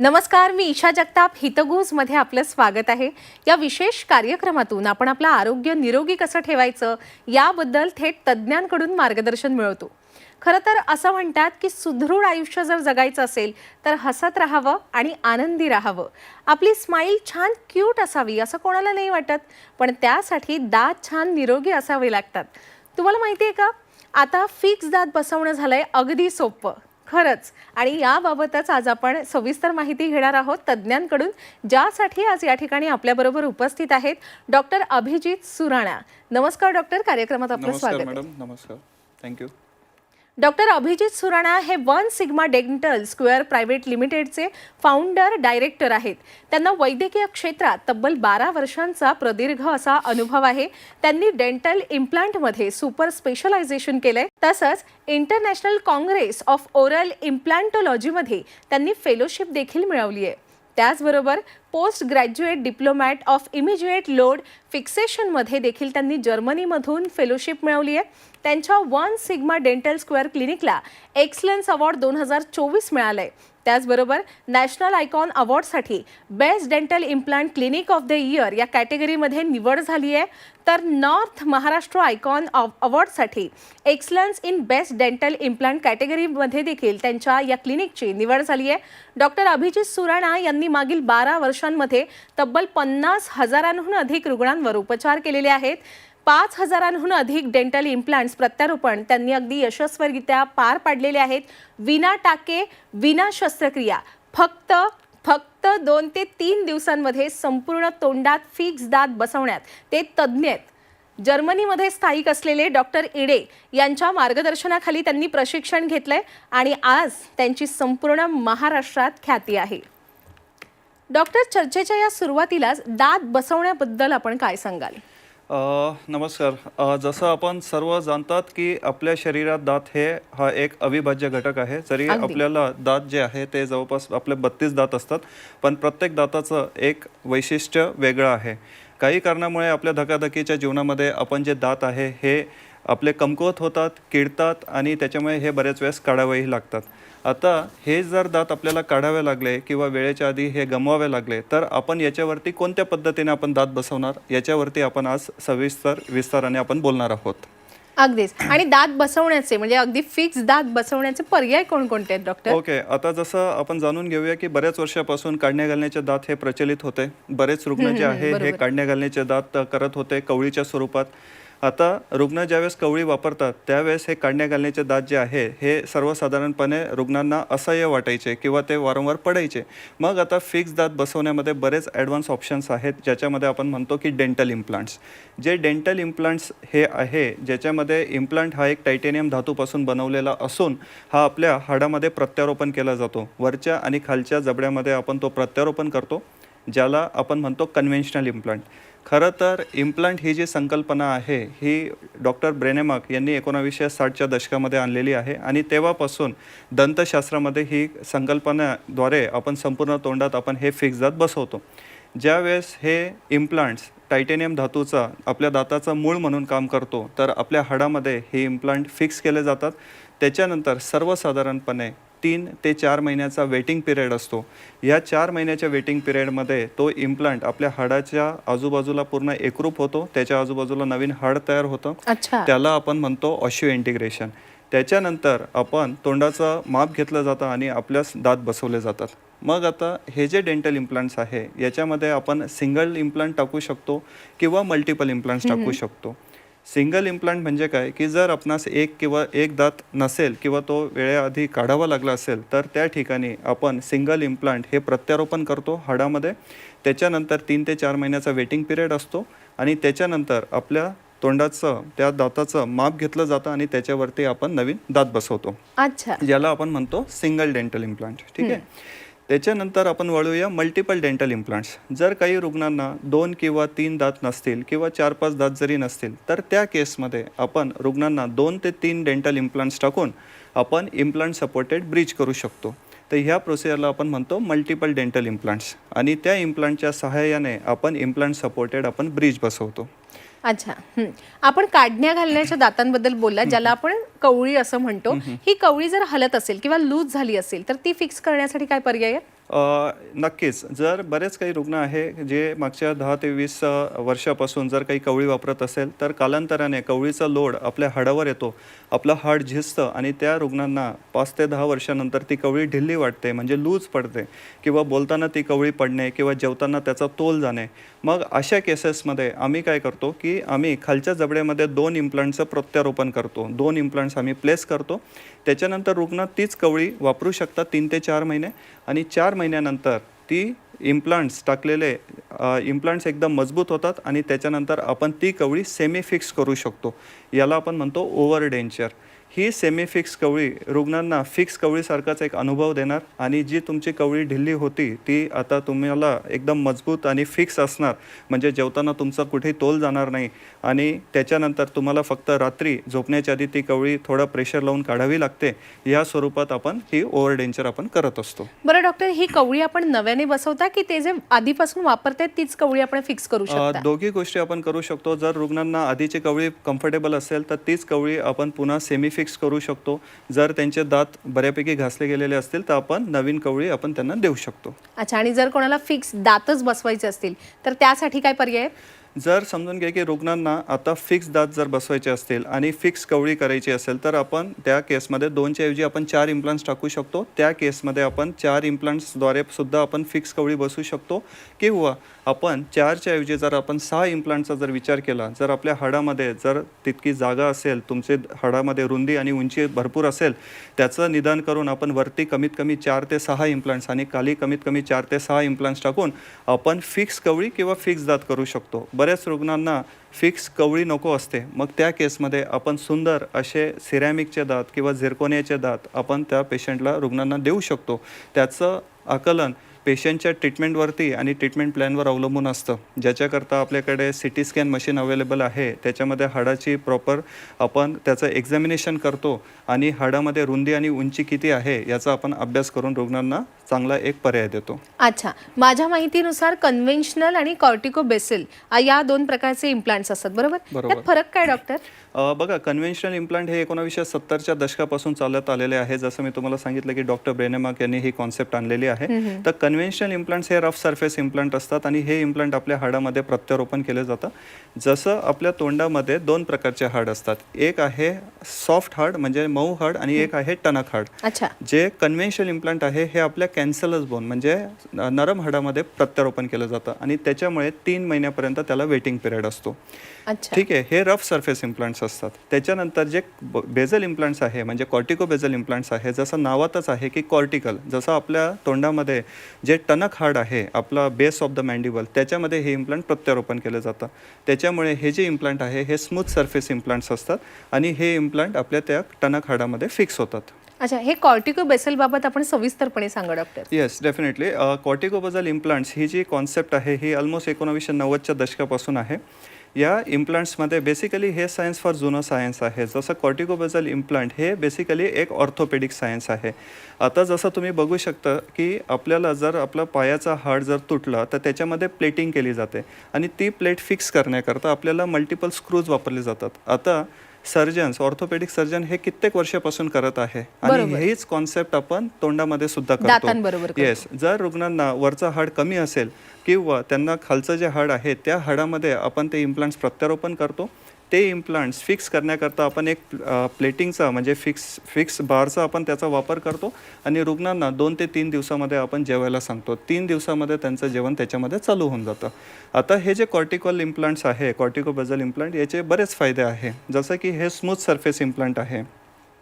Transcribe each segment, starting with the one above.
नमस्कार, मी ईशा जगताप. हितगुजमध्ये आपलं स्वागत आहे. या विशेष कार्यक्रमातून आपण आपलं आरोग्य निरोगी कसं ठेवायचं याबद्दल थेट तज्ज्ञांकडून मार्गदर्शन मिळवतो. खरं तर असं म्हणतात की सुदृढ आयुष्य जर जगायचं असेल तर हसत राहावं आणि आनंदी राहावं. आपली स्माईल छान क्यूट असावी असं कोणाला नाही वाटत, पण त्यासाठी दात छान निरोगी असावे लागतात. तुम्हाला माहिती आहे का, आता फिक्स दात बसवणं झालंय अगदी सोपं. खरंच. आणि याबाबतच आज आपण सविस्तर माहिती घेणार आहोत तज्ज्ञांकडून, ज्यासाठी आज या ठिकाणी आपल्याबरोबर उपस्थित आहेत डॉक्टर अभिजित सुराणा. नमस्कार डॉक्टर, कार्यक्रमात आपलं स्वागत. नमस्कार मॅडम. नमस्कार, थँक्यू. डॉक्टर अभिजित सुराणा हे one sigma dental square private लिमिटेडचे फाउंडर डायरेक्टर आहेत. त्यांना वैद्यकीय क्षेत्रात तब्बल 12 वर्षांचा प्रदीर्घ असा अनुभव आहे. त्यांनी डेंटल इम्प्लांटमध्ये सुपर स्पेशलायझेशन केलंय. तसंच इंटरनॅशनल काँग्रेस ऑफ ओरल इम्प्लांटोलॉजीमध्ये त्यांनी फेलोशिप देखील मिळवली आहे. त्याचबरोबर post graduate diplomat of immediate load फिक्सेशनमध्ये देखील त्यांनी जर्मनीमधून फेलोशिप मिळवली आहे. त्यांच्या वन सिग्मा डेंटल स्क्वेअर क्लिनिकला एक्सलन्स अवॉर्ड 2024 मिळालं आहे. त्याचबरोबर नॅशनल आयकॉन अवॉर्डसाठी best dental implant clinic of the year या कॅटेगरीमध्ये निवड झाली आहे. तर नॉर्थ महाराष्ट्र आयकॉन अवॉर्डसाठी excellence in best dental implant कॅटेगरीमध्ये देखील त्यांच्या या क्लिनिकची निवड झाली आहे. डॉक्टर अभिजित सुराणा यांनी मागील 12 वर्षांमध्ये तब्बल 50,000हून अधिक रुग्णांवर उपचार केलेले आहेत. 5,000हून अधिक डेंटल इम्प्लांट्स प्रत्यारोपण त्यांनी अगदी यशस्वीरित्या पार पाडलेले आहेत. विना टाके, विना शस्त्रक्रिया, फक्त 2 ते 3 दिवसांमध्ये संपूर्ण तोंडात फिक्स दात बसवण्यात ते तज्ज्ञ आहेत. जर्मनीमध्ये स्थायिक असलेले डॉक्टर इडे यांच्या मार्गदर्शनाखाली त्यांनी प्रशिक्षण घेतलंय आणि आज त्यांची संपूर्ण महाराष्ट्रात ख्याती आहे. डॉक्टर, चर्चेच्या या सुरुवातीलाच दात बसवण्याबद्दल आपण काय सांगाल? नमस्कार. जसं आपण सर्व जाणतात की आपल्या शरीरात दात हा एक अविभाज्य घटक आहे. जरी आपल्याला दात जे आहे ते जवळपास आपले 32 दात असतात, पण प्रत्येक दाताचं एक वैशिष्ट्य वेगळं आहे. काही कारणामुळे आपल्या धकाधकीच्या जीवनामध्ये आपण जे दात आहे हे आपले कमकुवत होतात, किडतात आणि त्याच्यामुळे हे बऱ्याच वेळेस काढावेही लागतात. आता हे जर दात आपल्याला काढावे लागले किंवा वेळेच्या आधी हे गमवावे लागले तर आपण याच्यावरती कोणत्या पद्धतीने आपण दात बसवणार याच्यावरती आपण आज विस्ताराने आपण बोलणार आहोत. अगदीच. आणि दात बसवण्याचे म्हणजे अगदी फिक्स दात बसवण्याचे पर्याय कोणकोणते आहेत डॉक्टर? ओके, आता जसं आपण जाणून घेऊया की बऱ्याच वर्षापासून काढण्या घालण्याचे दात हे प्रचलित होते. बरेच रुग्ण जे आहे हे काढण्या घालण्याचे दात करत होते कवळीच्या स्वरूपात. आता रुग्ण ज्यावेळेस कवळी वापरतात त्यावेळेस हे काढण्या घालण्याचे दात जे आहे हे सर्वसाधारणपणे रुग्णांना असह्य वाटायचे किंवा ते वारंवार पडायचे. मग आता फिक्स दात बसवण्यामध्ये बरेच ॲडव्हान्स ऑप्शन्स आहेत, ज्याच्यामध्ये आपण म्हणतो की डेंटल इम्प्लांट्स. जे डेंटल इम्प्लांट्स हे आहे ज्याच्यामध्ये इम्प्लांट हा एक टायटेनियम धातूपासून बनवलेला असून हा आपल्या हाडामध्ये प्रत्यारोपण केला जातो. वरच्या आणि खालच्या जबड्यामध्ये आपण तो प्रत्यारोपण करतो, ज्याला आपण म्हणतो कन्व्हेन्शनल इम्प्लांट. खरं तर इम्प्लांट ही जी संकल्पना आहे ही डॉक्टर ब्रेनेमार्क यांनी 1960च्या दशकामध्ये आणलेली आहे आणि तेव्हापासून दंतशास्त्रामध्ये ही संकल्पनाद्वारे आपण संपूर्ण तोंडात आपण हे फिक्स दात बसवतो. ज्यावेळेस हे इम्प्लांट्स टायटेनियम धातूचा आपल्या दाताचा मूळ म्हणून काम करतो तर आपल्या हाडामध्ये हे इम्प्लांट फिक्स केले जातात. त्याच्यानंतर सर्वसाधारणपणे 3 ते 4 महिन्याचा वेटिंग पिरियड असतो. या 4 महिन्याच्या वेटिंग पिरियडमध्ये तो इम्प्लांट आपल्या हाडाच्या आजूबाजूला पूर्ण एकरूप होतो. त्याच्या आजूबाजूला नवीन हाड तयार होतं. त्याला आपण म्हणतो ऑशिओ इंटिग्रेशन. त्याच्यानंतर आपण तोंडाचं माप घेतलं जातं आणि आपल्या दात बसवले जातात. मग आता हे जे डेंटल इम्प्लांट्स आहे याच्यामध्ये आपण सिंगल इम्प्लांट टाकू शकतो किंवा मल्टिपल इम्प्लांट्स टाकू शकतो. सिंगल इम्प्लांट म्हणजे काय की जर आपणास एक दात नसेल किंवा तो वेळेआधी काढावा लागला असेल तर त्या ठिकाणी आपण सिंगल इम्प्लांट हे प्रत्यारोपण करतो हाडामध्ये. त्याच्यानंतर 3 ते 4 महिन्याचा वेटिंग पिरियड असतो आणि त्याच्यानंतर आपल्या तोंडाचं त्या दाताचं माप घेतलं जातं आणि त्याच्यावरती आपण नवीन दात बसवतो. ज्याला आपण म्हणतो सिंगल डेंटल इम्प्लांट. ठीक आहे. त्याच्यानंतर आपण वळूया मल्टिपल डेंटल इम्प्लांट्स. जर काही रुग्णांना 2 किंवा 3 दात नसतील किंवा 4-5 दात जरी नसतील तर त्या केसमध्ये आपण रुग्णांना 2 ते 3 डेंटल इम्प्लांट्स टाकून आपण इम्प्लांट सपोर्टेड ब्रिज करू शकतो. तर ह्या प्रोसिजरला आपण म्हणतो मल्टिपल डेंटल इम्प्लांट्स आणि त्या इम्प्लांटच्या सहाय्याने आपण इम्प्लांट सपोर्टेड आपण ब्रिज बसवतो. अच्छा. आपण काढण्या घालण्याच्या दातांबद्दल बोलला, ज्याला आपण कवळी असं म्हणतो. ही कवळी जर हलत असेल किंवा लूज झाली असेल तर ती फिक्स करण्यासाठी काय पर्याय आहे? नक्कीच. जर बरेच काही रुग्ण आहे जे मागच्या 10 ते 20 वर्षापासून जर काही कवळी वापरत असेल, तर कालांतराने कवळीचा लोड आपल्या हाडावर येतो. आपलं हाड झिजतं आणि त्या रुग्णांना 5 ते 10 वर्षानंतर ती कवळी ढिल्ली वाटते, म्हणजे लूज पडते किंवा बोलताना ती कवळी पडणे किंवा जेवताना त्याचा तोल जाणे. मग अशा केसेसमध्ये आम्ही काय करतो, की आम्ही खालच्या जबड्यामध्ये 2 इम्प्लांटचं प्रत्यारोपण करतो. 2 इम्प्लांट्स आम्ही प्लेस करतो. त्याच्यानंतर रुग्ण तीच कवळी वापरू शकतात 3 ते 4 महिने आणि 4 महिन्यानंतर ती इम्प्लांट्स टाकलेले इम्प्लांट्स एकदम मजबूत होतात आणि त्याच्यानंतर आपण ती कवळी सेमी फिक्स करू शकतो. याला आपण म्हणतो ओव्हर डेंचर. ही सेमी फिक्स कवळी रुग्णांना फिक्स कवळीसारखाच एक अनुभव देणार आणि जी तुमची कवळी ढिल्ली होती ती आता तुम्हाला एकदम मजबूत आणि फिक्स असणार. म्हणजे जेवताना तुमचा कुठेही तोल जाणार नाही आणि त्याच्यानंतर तुम्हाला फक्त रात्री झोपण्याच्या आधी ती कवळी थोडं प्रेशर लावून काढावी लागते. या स्वरूपात आपण ही ओव्हर डेंचर आपण करत असतो. बरं डॉक्टर, ही कवळी आपण नव्याने बसवता की ते जे आधीपासून वापरते तीच कवळी आपण फिक्स करू शकता? दोघी गोष्टी आपण करू शकतो. जर रुग्णांना आधीची कवळी कम्फर्टेबल असेल तर तीच कवळी आपण पुन्हा सेमी फिक्स करू शकतो. जर त्यांचे दात बऱ्यापैकी घासले गेलेले असतील तर आपण नवीन कवळी आपण त्यांना देऊ शकतो. अच्छा, आणि जर कोणाला फिक्स दातच बसवायचे असतील तर त्यासाठी काय पर्याय आहेत? जर समजून घ्या की रुग्णांना आता फिक्स दात जर बसवायचे असतील आणि फिक्स कवळी करायची असेल तर आपण त्या केसमध्ये 2च्या ऐवजी आपण 4 इम्प्लांट्स टाकू शकतो. त्या केसमध्ये आपण 4 इम्प्लांट्सद्वारे सुद्धा आपण फिक्स कवळी बसवू शकतो किंवा आपण 4च्या ऐवजी जर आपण 6 इम्प्लांटचा जर विचार केला, जर आपल्या हाडामध्ये जर तितकी जागा असेल, तुमचे हाडामध्ये रुंदी आणि उंची भरपूर असेल, त्याचं निदान करून आपण वरती कमीत कमी 4 ते 6 इम्प्लांट्स आणि खाली कमीत कमी 4 ते 6 इम्प्लांट्स टाकून आपण फिक्स कवळी किंवा फिक्स दात करू शकतो. बऱ्याच रुग्णांना फिक्स कवळी नको असते. मग त्या केसमध्ये आपण सुंदर असे सिरॅमिकचे दात किंवा झिरकोनियाचे दात आपण त्या पेशंटला रुग्णांना देऊ शकतो. त्याचं आकलन पेशंटच्या ट्रीटमेंटवरती आणि ट्रीटमेंट प्लॅनवर अवलंबून असतं. ज्याच्याकरता आपल्याकडे सिटी स्कॅन मशीन अवेलेबल आहे. त्याच्यामध्ये हाडाची प्रॉपर आपण त्याचं एक्झामिनेशन करतो आणि हाडामध्ये रुंदी आणि उंची किती आहे याचा आपण अभ्यास करून रुग्णांना चांगला एक पर्याय देतो. अच्छा, माझ्या माहितीनुसार कन्व्हेन्शनल आणि कॉर्टिकोबेसिल या 2 प्रकारचे इम्प्लांट्स असतात, बरोबर? त्यात फरक काय डॉक्टर? बघा, कन्व्हेन्शनल इम्प्लांट हे 1970च्या दशकापासून चालत आलेले आहे. जसं मी तुम्हाला सांगितलं की डॉक्टर ब्रेनेमार्क यांनी ही कॉन्सेप्ट आणलेली आहे. तर कन्व्हेन्शनल इम्प्लांट्स हे रफ सरफेस इम्प्लांट असतात आणि हे इम्प्लांट आपल्या हाडामध्ये प्रत्यारोपण केले जातं. जसं आपल्या तोंडामध्ये 2 प्रकारचे हाड असतात. एक आहे सॉफ्ट हाड म्हणजे मऊ हाड आणि एक आहे टणक हाड. अच्छा, जे कन्व्हेन्शनल इम्प्लांट आहे हे आपल्या कॅन्सलस बोन म्हणजे नरम हाडामध्ये प्रत्यारोपण केलं जातं आणि त्याच्यामुळे 3 महिन्यापर्यंत त्याला वेटिंग पिरियड असतो. अच्छा, ठीक आहे. हे रफ सरफेस इम्प्लांट्स असतात. त्याच्यानंतर जे बेझल इम्प्लांट्स आहे म्हणजे कॉर्टिको बेझल इम्प्लांट्स आहे, जसं नावातच आहे की कॉर्टिकल, जसं आपल्या तोंडामध्ये जे टणक हाड आहे आपला बेस ऑफ द मँडिबल त्याच्यामध्ये हे इम्प्लांट प्रत्यारोपण केलं जातं. त्याच्यामुळे हे जे इम्प्लांट आहे हे स्मूथ सरफेस इम्प्लांट्स असतात आणि हे इम्प्लांट आपल्या त्या टणक हाडामध्ये फिक्स होतात. अच्छा, हे कॉर्टिकोबेसिल बाबत आपण सविस्तरपणे सांगा doctor. Yes, definitely. Corticobasal implants ही जी कॉन्सेप्ट आहे ही ऑलमोस्ट 1990च्या दशकापासून आहे. या इम्प्लांट्समध्ये बेसिकली हे सायन्स फार जुनं सायन्स आहे. जसं कॉर्टिकोबेझल इम्प्लांट हे बेसिकली एक ऑर्थोपेडिक सायन्स आहे. आता जसं तुम्ही बघू शकता की आपल्याला जर आपला पायाचा हाड जर तुटला तर त्याच्यामध्ये प्लेटिंग केली जाते आणि ती प्लेट फिक्स करण्याकरता आपल्याला मल्टिपल स्क्रूज वापरले जातात. आता सर्जन्स, ऑर्थोपेडिक सर्जन हे कित्येक वर्षापासून करत आहे आणि हेच कॉन्सेप्ट आपण तोंडामध्ये सुद्धा करतो. येस, जर रुग्णांना वरचं हाड कमी असेल किंवा त्यांना खालचं जे हाड आहे त्या हाडामध्ये आपण ते इम्प्लांट्स प्रत्यारोपण करतो. ते इम्प्लांट्स फिक्स करण्याकरता आपण एक प्लेटिंगचा म्हणजे फिक्स बारचा आपण त्याचा वापर करतो आणि रुग्णांना 2 ते 3 दिवसामध्ये आपण जेवायला सांगतो. 3 दिवसामध्ये त्यांचं जेवण त्याच्यामध्ये चालू होऊन जातं. आता हे जे कॉर्टिकल इम्प्लांट्स आहे, कॉर्टिकोबेझल इम्प्लांट, याचे बरेच फायदे आहे. जसं की हे स्मूथ सरफेस इम्प्लांट आहे.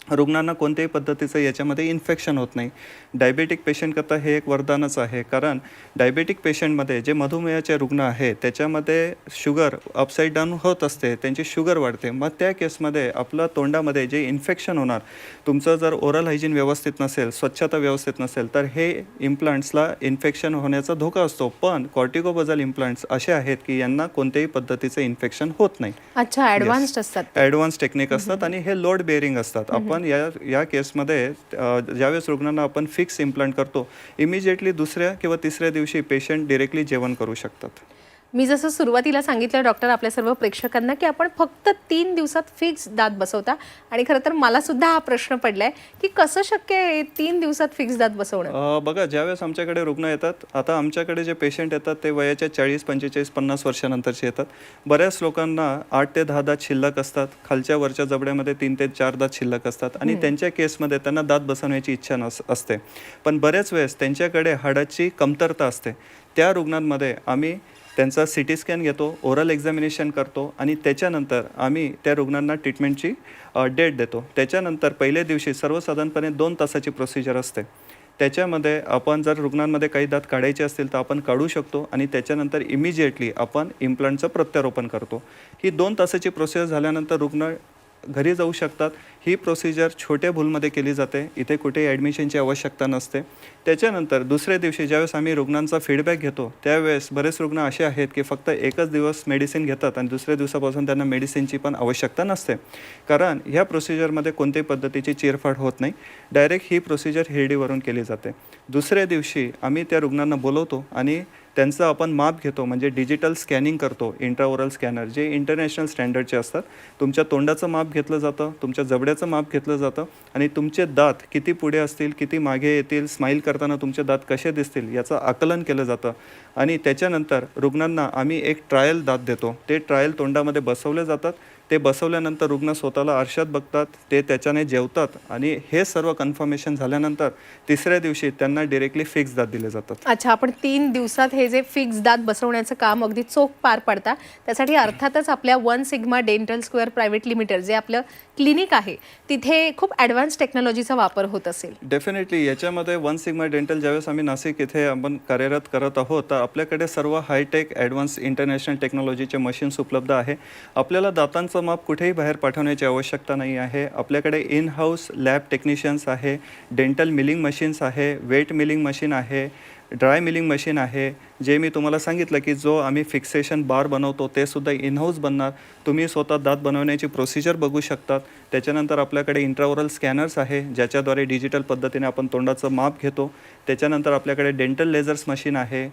रुग्णांना कोणत्याही पद्धतीचं याच्यामध्ये इन्फेक्शन होत नाही. डायबेटिक पेशंटकरता हे एक वरदानच आहे. कारण डायबेटिक पेशंटमध्ये जे मधुमेहाचे रुग्ण आहे त्याच्यामध्ये शुगर अपसाईड डाऊन होत असते, त्यांची शुगर वाढते. मग त्या केसमध्ये आपलं तोंडामध्ये जे इन्फेक्शन होणार, तुमचं जर ओरल हायजीन व्यवस्थित नसेल, स्वच्छता व्यवस्थित नसेल तर हे इम्प्लांट्सला इन्फेक्शन होण्याचा धोका असतो. पण कॉर्टिकोबेझल इम्प्लांट्स असे आहेत की यांना कोणत्याही पद्धतीचं इन्फेक्शन होत नाही. अच्छा, ॲडव्हान्स्ड असतात, ॲडव्हान्स टेक्निक असतात आणि हे लोड बेअरिंग असतात. आपण या केसमध्ये ज्यावेळेस रुग्णांना आपण फिक्स इम्प्लांट करतो, इमिजिएटली 2ऱ्या किंवा 3ऱ्या दिवशी पेशंट डिरेक्टली जेवण करू शकतात. मी जसं सुरुवातीला सांगितलं डॉक्टर आपल्या सर्व प्रेक्षकांना की आपण फक्त 3 दिवसात फिक्स दात बसवता आणि खरं तर मला सुद्धा हा प्रश्न पडलाय की कसं शक्य आहे 3 दिवसात फिक्स दात बसवणं. बघा, ज्यावेळेस आमच्याकडे रुग्ण येतात, आता आमच्याकडे जे पेशंट येतात ते वयाच्या 40, 45, 50 वर्षानंतरचे येतात. बऱ्याच लोकांना 8 ते 10 दात शिल्लक असतात, खालच्या वरच्या जबड्यामध्ये 3 ते 4 दात शिल्लक असतात आणि त्यांच्या केसमध्ये त्यांना दात बसवण्याची इच्छा असते. पण बऱ्याच वेळेस त्यांच्याकडे हाडाची कमतरता असते. त्या रुग्णांमध्ये आम्ही त्यांचा CT स्कॅन घेतो, ओरल एक्झामिनेशन करतो आणि त्याच्यानंतर आम्ही त्या रुग्णांना ट्रीटमेंटची डेट देतो. त्याच्यानंतर पहिल्या दिवशी सर्वसाधारणपणे 2 तासाची प्रोसिजर असते. त्याच्यामध्ये आपण जर रुग्णांमध्ये काही दात काढायचे असतील तर आपण काढू शकतो आणि त्याच्यानंतर इमिजिएटली आपण इम्प्लांटचं प्रत्यारोपण करतो. ही 2 तासाची प्रोसेस झाल्यानंतर रुग्ण घरी जाऊ शकतात. ही प्रोसिजर छोट्या भूलमध्ये केली जाते, इथे कुठेही ॲडमिशनची आवश्यकता नसते. त्याच्यानंतर दुसऱ्या दिवशी ज्यावेळेस आम्ही रुग्णांचा फीडबॅक घेतो त्यावेळेस बरेच रुग्ण असे आहेत की फक्त एकच दिवस मेडिसिन घेतात आणि दुसऱ्या दिवसापासून त्यांना मेडिसिनची पण आवश्यकता नसते, कारण ह्या प्रोसिजरमध्ये कोणत्याही पद्धतीची चिरफाड होत नाही. डायरेक्ट ही प्रोसिजर हिरडीवरून केली जाते. दुसऱ्या दिवशी आम्ही त्या रुग्णांना बोलवतो आणि त्यांचं आपण माप घेतो, म्हणजे डिजिटल स्कॅनिंग करतो, इंट्राओरल स्कॅनर जे इंटरनॅशनल स्टँडर्डचे असतात. तुमच्या तोंडाचं माप घेतलं जातं, तुमच्या जबड्याचं माप घेतलं जातं आणि तुमचे दात किती पुढे असतील, किती मागे येतील, स्माईल करताना तुमचे दात कसे दिसतील याचं आकलन केलं जातं. आणि त्याच्यानंतर रुग्णांना आम्ही एक ट्रायल दात देतो. ते ट्रायल तोंडामध्ये बसवले जातात. ते बसवल्यानंतर रुग्ण स्वतःला आरशात बघतात, ते त्याच्याने जेवतात आणि हे सर्व कन्फर्मेशन झाल्यानंतर तिसऱ्या दिवशी त्यांना डिरेक्टली फिक्स दात दिले जातात. अच्छा, आपण 3 दिवसात हे जे फिक्स दात बसवण्याचं काम अगदी चोख पार पडता. त्यासाठी अर्थातच आपल्या 1 sigma dental square private limited जे आपलं क्लिनिक आहे तिथे खूप ॲडव्हान्स टेक्नॉलॉजीचा वापर होत असेल. डेफिनेटली याच्यामध्ये 1 सिग्मा डेंटल ज्यावेळेस आम्ही नाशिक इथे आपण कार्यरत करत आहोत तर आपल्याकडे सर्व हायटेक ॲडव्हान्स इंटरनॅशनल टेक्नॉलॉजीचे मशीन्स उपलब्ध आहे. आपल्याला दातांचं माप कुठेही बाहेर पाठवण्याची आवश्यकता नाही आहे. आपल्याकडे इन हाऊस लॅब टेक्निशियन्स आहे, डेंटल मिलिंग मशीन्स आहे, वेट मिलिंग मशीन आहे, ड्राय मिलिंग मशीन आहे. जे मी तुम्हाला सांगितलं की जो आम्ही फिक्सेशन बार बनवतो ते सुद्धा इन हाऊस बनणार. तुम्ही स्वतः दात बनवण्याची प्रोसिजर बघू शकतात. त्याच्यानंतर आपल्याकडे इंट्राओरल स्कॅनर्स आहे ज्याच्याद्वारे डिजिटल पद्धतीने आपण तोंडाचं माप घेतो. त्याच्यानंतर आपल्याकडे डेंटल लेझर्स मशीन आहे,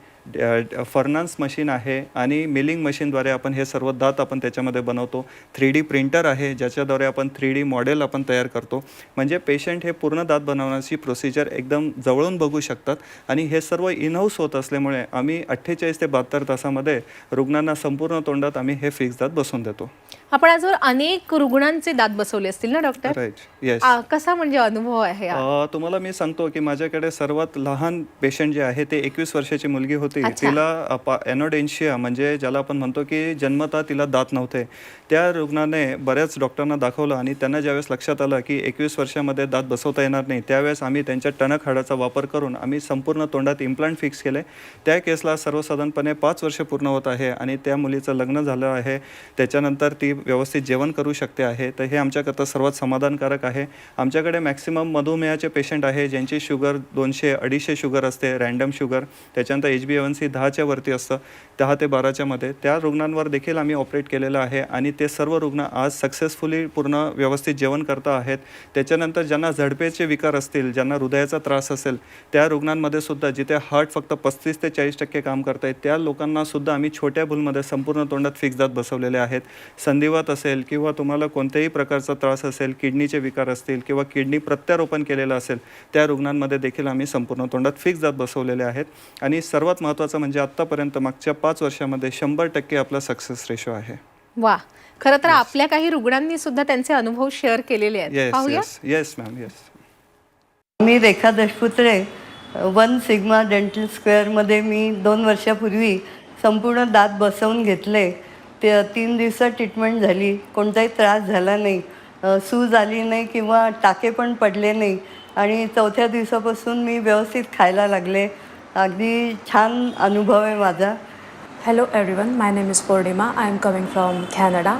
फर्नान्स मशीन आहे आणि मिलिंग मशीनद्वारे आपण हे सर्व दात आपण त्याच्यामध्ये बनवतो. 3D प्रिंटर आहे ज्याच्याद्वारे आपण 3D मॉडेल आपण तयार करतो. म्हणजे पेशंट हे पूर्ण दात बनवण्याची प्रोसिजर एकदम जवळून बघू शकतात आणि हे सर्व इन हाऊस होत असल्यामुळे आम्ही 48 ते 72 तासामध्ये रुग्णांना संपूर्ण तोंडात आम्ही हे फिक्स दात बसवून देतो. आपण आजवर अनेक रुग्णांचे दात बसवले असतील ना डॉक्टर? Right, yes. कसा म्हणजे अनुभव आहे तुम्हाला मी सांगतो की माझ्याकडे सर्वात लहान पेशंट जे आहे ते 21 वर्षाची मुलगी होती. अच्छा. तिला एनोडेन्शिया म्हणजे ज्याला आपण म्हणतो की जन्मतः तिला दात नव्हते. त्या रुग्णाने बऱ्याच डॉक्टरांना दाखवलं आणि त्यांना ज्यावेळेस लक्षात आलं की 21 वर्षामध्ये दात बसवता येणार नाही त्यावेळेस आम्ही त्यांच्या टणक हाडाचा वापर करून आम्ही संपूर्ण तोंडात इम्प्लांट फिक्स केले. त्या केसला सर्वसाधारणपणे 5 वर्ष पूर्ण होत आहे आणि त्या मुलीचं लग्न झालं आहे. त्याच्यानंतर ती व्यवस्थित जेवण करू शकते आहे. तर हे आमच्याकरता सर्वात समाधानकारक आहे. आमच्याकडे मॅक्सिमम मधुमेहाचे पेशंट आहे ज्यांची शुगर 200-250 शुगर असते, रँडम शुगर. त्याच्यानंतर HbA1c 10च्या वरती असतं, 10 ते 12च्या मध्ये. त्या रुग्णांवर देखील आम्ही ऑपरेट केलेलं आहे आणि ते सर्व रुग्ण आज सक्सेसफुली पूर्ण व्यवस्थित जेवण करता आहेत. त्याच्यानंतर ज्यांना झडपेचे विकार असतील, ज्यांना हृदयाचा त्रास असेल त्या रुग्णांमध्ये सुद्धा जिथे हार्ट फक्त 35 ते 40% काम करत आहेत त्या लोकांना सुद्धा आम्ही छोट्या भूलमध्ये संपूर्ण तोंडात फिक्स दात बसवलेले आहेत. संधिवात असेल किंवा तुम्हाला कोणत्याही प्रकारचा त्रास असेल, किडनीचे विकार असतील किंवा किडनी प्रत्यारोपण केलेलं असेल त्या रुग्णांमध्ये देखील आम्ही संपूर्ण तोंडात फिक्स दात बसवलेले आहेत. आणि सर्वात महत्त्वाचं म्हणजे आत्तापर्यंत मागच्या 5 वर्षामध्ये 100% आपला सक्सेस रेशो आहे. वा, खरं तर आपल्या काही रुग्णांनी सुद्धा त्यांचे अनुभव शेअर केलेले आहेत. पाहूया. Yes ma'am, yes. मी रेखा दशपुत्रे 1 सिग्मा डेंटल स्क्वेअरमध्ये मी 2 वर्षापूर्वी संपूर्ण दात बसवून घेतले. ते 3 दिवसात ट्रीटमेंट झाली, कोणताही त्रास झाला नाही, सूज आली नाही किंवा टाके पण पडले नाही आणि 4थ्या दिवसापासून मी व्यवस्थित खायला लागले. अगदी छान अनुभव आहे माझा. Hello everyone, my name is Purnima. I am coming from Canada.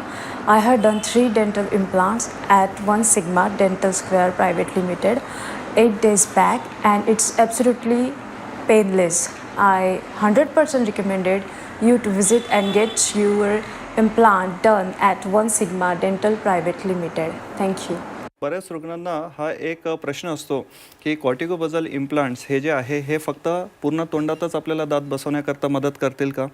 I had done 3 dental implants at 1 Sigma Dental Square Private Limited 8 days back and it's absolutely painless. I 100% recommended you to visit and get your implant done at 1 Sigma Dental Private Limited. Thank you. बऱ्याच रुग्णांना हा एक प्रश्न असतो की कॉर्टिकोबझल implants हे जे आहे हे फक्त पूर्ण तोंडातच आपल्याला दात बसवण्याकरता मदत करतील का?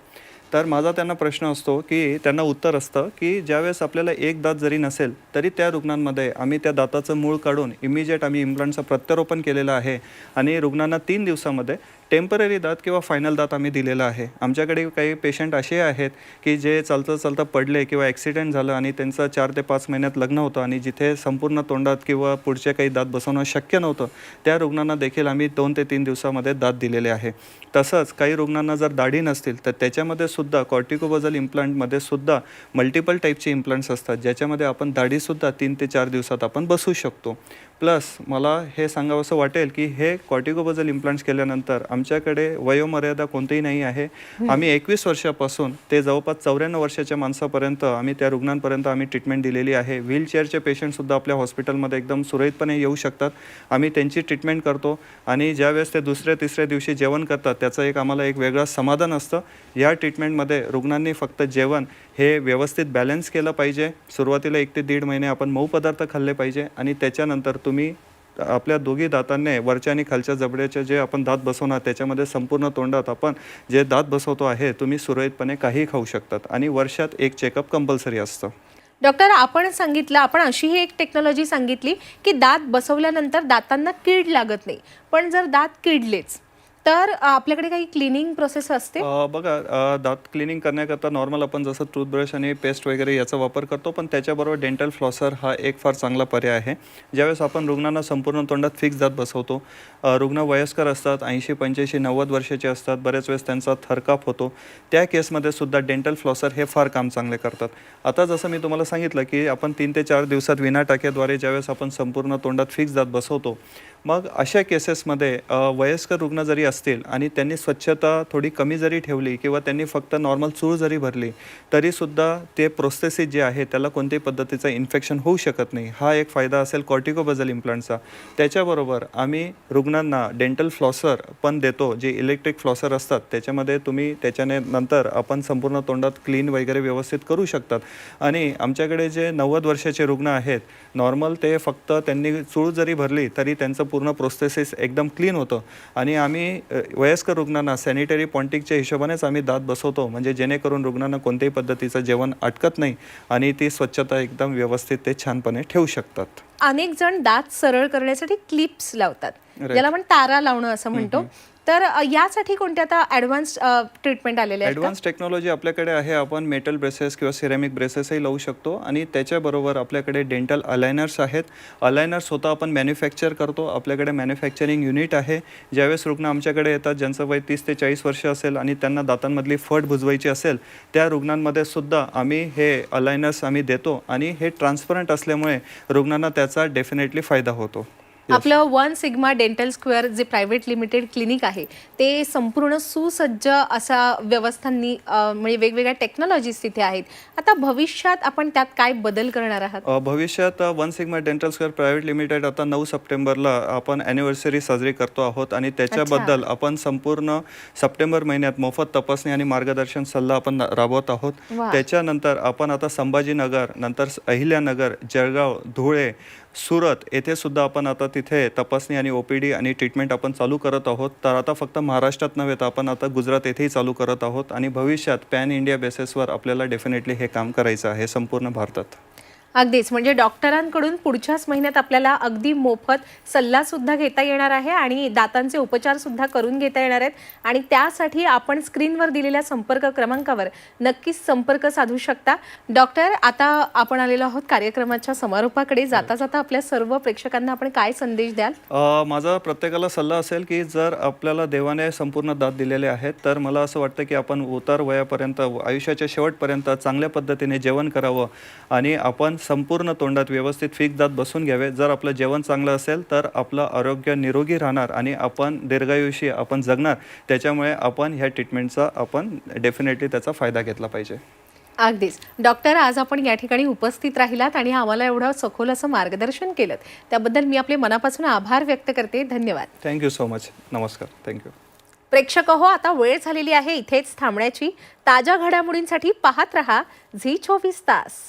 तर माझा त्यांना प्रश्न असतो की त्यांना उत्तर असतं की ज्यावेळेस आपल्याला एक दात जरी नसेल तरी त्या रुग्णांमध्ये आम्ही त्या दाताचं मूळ काढून इमिजिएट आम्ही इम्प्लांटचं प्रत्यारोपण केलेलं आहे आणि रुग्णांना 3 दिवसामध्ये टेम्पररी दात किंवा फायनल दात आम्ही दिलेला आहे. आमच्याकडे काही पेशंट असे आहेत की जे चालता चालता पडले किंवा ॲक्सिडेंट झालं आणि त्यांचं 4 ते 5 महिन्यात लग्न होतं आणि जिथे संपूर्ण तोंडात किंवा पुढचे काही दात बसवणं शक्य नव्हतं त्या रुग्णांना देखील आम्ही 2 ते 3 दिवसामध्ये दात दिलेले आहे. तसंच काही रुग्णांना जर दाढी नसतील तर त्याच्यामध्ये सुद्धा कॉर्टिकोबझल इम्प्लांटमध्ये सुद्धा मल्टिपल टाईपचे इम्प्लांट्स असतात ज्याच्यामध्ये आपण दाढीसुद्धा 3 ते 4 दिवसात आपण बसवू शकतो. प्लस मला हे सांगावंसं वाटेल की हे कॉर्टिकोबझल इम्प्लांट्स केल्यानंतर आमच्याकडे वयोमर्यादा कोणतीही नाही आहे. आम्ही 21 वर्षापासून ते जवळपास 94 वर्षाच्या माणसापर्यंत आम्ही त्या रुग्णांपर्यंत आम्ही ट्रीटमेंट दिलेली आहे. व्हीलचेअरचे पेशंटसुद्धा आपल्या हॉस्पिटलमध्ये एकदम सुरळीतपणे येऊ शकतात. आम्ही त्यांची ट्रीटमेंट करतो आणि ज्यावेळेस ते दुसऱ्या तिसऱ्या दिवशी जेवण करतात त्याचं एक आम्हाला एक वेगळं समाधान असतं. या ट्रीटमेंटमध्ये रुग्णांनी फक्त जेवण हे व्यवस्थित बॅलन्स केलं पाहिजे. सुरुवातीला 1 ते 1.5 महिने आपण मऊ पदार्थ खाल्ले पाहिजे आणि त्याच्यानंतर तुम्ही आपल्या दोघी दातांनी वरच्या आणि खालच्या जबड्याचे जे आपण दात बसवणार त्याच्यामध्ये संपूर्ण तोंडात आपण जे दात बसवतो आहे तुम्ही सुरळीतपणे काहीही खाऊ शकतात आणि वर्षात एक चेकअप कंपल्सरी असतं. डॉक्टर, आपण सांगितलं, आपण अशीही एक टेक्नॉलॉजी सांगितली की दात बसवल्यानंतर दातांना कीड लागत नाही, पण जर दात किडलेच तर आपल्याकडे काही क्लिनिंग प्रोसेस असते? बघा, दात क्लिनिंग करण्याकरता नॉर्मल आपण जसं टूथब्रश आणि पेस्ट वगैरे याचा वापर करतो, पण त्याच्याबरोबर डेंटल फ्लॉसर हा एक फार चांगला पर्याय आहे. ज्यावेळेस आपण रुग्णांना संपूर्ण तोंडात फिक्स दात बसवतो, रुग्ण वयस्कर असतात, 80, 85, 90 वर्षाचे असतात, बऱ्याच वेळेस त्यांचा थरकाप होतो, त्या केसमध्ये सुद्धा डेंटल फ्लॉसर हे फार काम चांगले करतात. आता जसं मी तुम्हाला सांगितलं की आपण 3 ते 4 दिवसात विनाटाक्याद्वारे ज्यावेळेस आपण संपूर्ण तोंडात फिक्स दात बसवतो, मग अशा केसेसमध्ये वयस्कर रुग्ण जरी असतील आणि त्यांनी स्वच्छता थोडी कमी जरी ठेवली किंवा त्यांनी फक्त नॉर्मल चूळ जरी भरली तरीसुद्धा ते प्रोस्थेसिस जे आहे त्याला कोणत्याही पद्धतीचं इन्फेक्शन होऊ शकत नाही. हा एक फायदा असेल कॉर्टिकोबझल इम्प्लांटचा. त्याच्याबरोबर आम्ही रुग्णांना डेंटल फ्लॉसर पण देतो, जे इलेक्ट्रिक फ्लॉसर असतात. त्याच्यामध्ये तुम्ही त्याच्याने नंतर आपण संपूर्ण तोंडात क्लीन वगैरे व्यवस्थित करू शकतात. आणि आमच्याकडे जे 90 वर्षाचे रुग्ण आहेत नॉर्मल, ते फक्त त्यांनी चूळ जरी भरली तरी त्यांचं पूर्ण प्रोस्थेसिस एकदम क्लीन होतं. आणि आम्ही वयस्कर रुग्णांना सॅनिटरी पॉइंटिंगच्या हिशोबानेच आम्ही दात बसवतो, म्हणजे जेणेकरून रुग्णांना कोणत्याही पद्धतीचं जेवण अटकत नाही आणि ती स्वच्छता एकदम व्यवस्थित ते छानपणे ठेवू शकतात. अनेक जण दात सरळ करण्यासाठी क्लिप्स लावतात, ज्याला आपण तारा लावणं असं म्हणतो. तर यासाठी कोणत्या आता ॲडव्हान्स ट्रीटमेंट आलेले आहेत? ॲडव्हान्स टेक्नॉलॉजी आपल्याकडे आहे. आपण मेटल ब्रेसेस किंवा सिरेमिक ब्रेसेसही लावू शकतो आणि त्याच्याबरोबर आपल्याकडे डेंटल अलायनर्स आहेत. अलायनर्स स्वतः आपण मॅन्युफॅक्चर करतो. आपल्याकडे मॅन्युफॅक्चरिंग युनिट आहे. ज्यावेळेस रुग्ण आमच्याकडे येतात ज्यांचं वय 30 ते 40 वर्ष असेल आणि त्यांना दातांमधली फट बुजवायची असेल, त्या रुग्णांमध्ये सुद्धा आम्ही हे अलायनर्स आम्ही देतो आणि हे ट्रान्सपरंट असल्यामुळे रुग्णांना त्याचा डेफिनेटली फायदा होतो. आपलं 1 सिग्मा डेंटल स्क्वेअर जे प्रायव्हेट लिमिटेड क्लिनिक आहे ते संपूर्ण सुसज्ज असा व्यवस्थांनी म्हणजे वेगवेगळ्या टेक्नॉलॉजीज तिथे आहेत. आता भविष्यात आपण त्यात काय बदल करणार आहात? भविष्यात 1 sigma dental square private limited आता 9 सप्टेंबरला आपण ॲनिव्हर्सरी साजरी करतो आहोत आणि त्याच्याबद्दल आपण संपूर्ण सप्टेंबर महिन्यात मोफत तपासणी आणि मार्गदर्शन सल्ला आपण राबवत आहोत. त्याच्यानंतर आपण आता संभाजीनगर, नंतर अहिल्यानगर, जळगाव, धुळे, सुरत येथे सुद्धा आपण आता तिथे तपासणी आणि OPD आणि ट्रीटमेंट आपण चालू करत आहोत. तर आता फक्त महाराष्ट्रात नव्हे तर आपण आता गुजरात येथेही चालू करत आहोत आणि भविष्यात पॅन इंडिया बेसिसवर आपल्याला डेफिनेटली हे काम करायचं आहे संपूर्ण भारतात. अगदीच, म्हणजे डॉक्टरांकडून पुढच्याच महिन्यात आपल्याला अगदी मोफत सल्लासुद्धा घेता येणार आहे आणि दातांचे उपचारसुद्धा करून घेता येणार आहेत. आणि त्यासाठी आपण स्क्रीनवर दिलेल्या संपर्क क्रमांकावर नक्कीच संपर्क साधू शकता. डॉक्टर, आता आपण आलेलो आहोत कार्यक्रमाच्या समारोपाकडे. जाता जाता आपल्या सर्व प्रेक्षकांना आपण काय संदेश द्याल? माझा प्रत्येकाला सल्ला असेल की जर आपल्याला देवाने संपूर्ण दात दिलेले आहेत तर मला असं वाटतं की आपण उतार वयापर्यंत, आयुष्याच्या शेवटपर्यंत चांगल्या पद्धतीने जेवण करावं आणि आपण संपूर्ण तोंडात व्यवस्थित फिक्स दात बसून घ्यावे. जर आपलं जेवण चांगलं असेल तर आपलं आरोग्य निरोगी राहणार आणि आपण दीर्घायुषी आपण जगणार. त्याच्यामुळे आपण ह्या ट्रीटमेंटचा आपण डेफिनेटली त्याचा फायदा घेतला पाहिजे. अगदीच. डॉक्टर, आज आपण या ठिकाणी उपस्थित राहिलात आणि आम्हाला एवढं सखोल असं मार्गदर्शन केलं, त्याबद्दल मी आपले मनापासून आभार व्यक्त करते. धन्यवाद. Thank you so much. नमस्कार. थँक्यू. प्रेक्षक हो, आता वेळ झालेली आहे इथेच थांबण्याची. ताज्या घडामोडींसाठी पाहत रहा झी 24 तास.